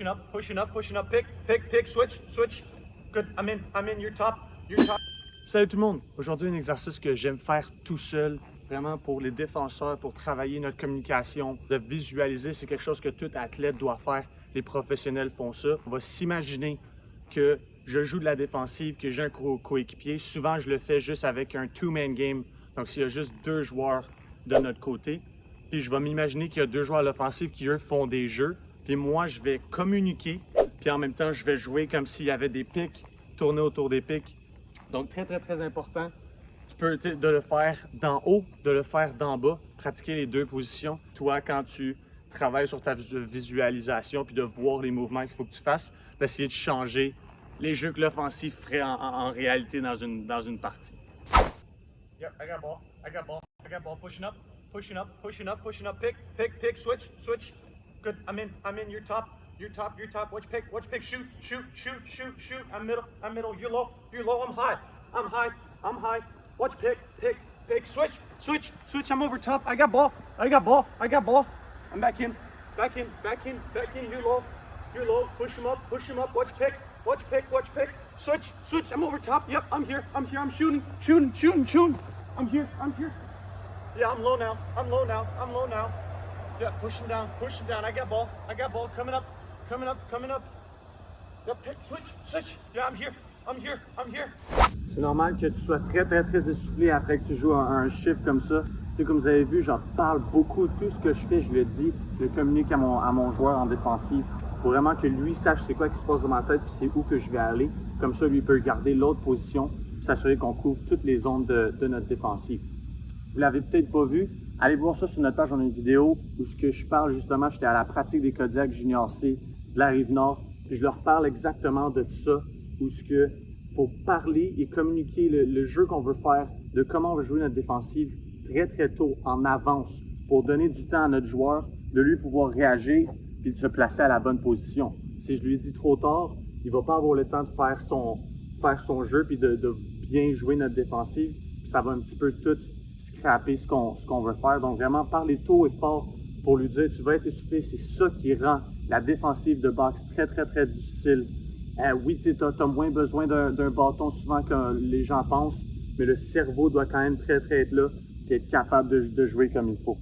pushing up, pushing up, pushing up, pick, switch. Good, I'm in, you're top. Salut tout le monde! Aujourd'hui, un exercice que j'aime faire tout seul, vraiment pour les défenseurs, pour travailler notre communication, de visualiser, c'est quelque chose que tout athlète doit faire. Les professionnels font ça. On va s'imaginer que je joue de la défensive, que j'ai un coéquipier. Souvent, je le fais juste avec un two-man game. Donc, s'il y a juste deux joueurs de notre côté, puis je vais m'imaginer qu'il y a deux joueurs à l'offensive qui, eux, font des jeux. Puis moi, je vais communiquer, puis en même temps, je vais jouer comme s'il y avait des pics, tourner autour des pics. Donc, très important. Tu peux de le faire d'en haut, de le faire d'en bas, pratiquer les deux positions. Toi, quand tu travailles sur ta visualisation, puis de voir les mouvements qu'il faut que tu fasses, d'essayer de changer les jeux que l'offensif ferait en réalité dans une partie. Yep, I got ball, pushing up, pick, switch. Good, I'm in, you're top. Watch pick, shoot. I'm middle, you're low, I'm high. Watch pick, switch. I'm over top. I got ball. I'm back in. You're low. Push him up. Watch pick. Switch. I'm over top. Yep, I'm here. I'm shooting. I'm here. Yeah, I'm low now. Yeah, push him down. I got ball. Coming up. Yep, pick, switch. Yeah, I'm here. C'est normal que tu sois très essoufflé après que tu joues un shift comme ça. Tu sais, comme vous avez vu, j'en parle beaucoup. Tout ce que je fais, je le dis. Je le communique à mon joueur en défensive pour vraiment que lui sache c'est quoi qui se passe dans ma tête puis c'est où que je vais aller. Comme ça, lui il peut garder l'autre position et s'assurer qu'on couvre toutes les zones de notre défensive. Vous l'avez peut-être pas vu. Allez voir ça sur notre page, on a une vidéo où ce que je parle justement, j'étais à la pratique des Kodiak Junior C de la Rive-Nord. Je leur parle exactement de ça, où ce que faut parler et communiquer le jeu qu'on veut faire, de comment on veut jouer notre défensive très tôt, en avance, pour donner du temps à notre joueur, de lui pouvoir réagir puis de se placer à la bonne position. Si je lui dis trop tard, il va pas avoir le temps de faire son jeu puis de bien jouer notre défensive, puis ça va un petit peu tout scraper ce qu'on veut faire. Donc vraiment, parler tôt et fort pour lui dire tu vas être essoufflé, c'est ça qui rend la défensive de boxe très difficile. Oui, tu as moins besoin d'un bâton souvent que les gens pensent, mais le cerveau doit quand même très être là et être capable de jouer comme il faut.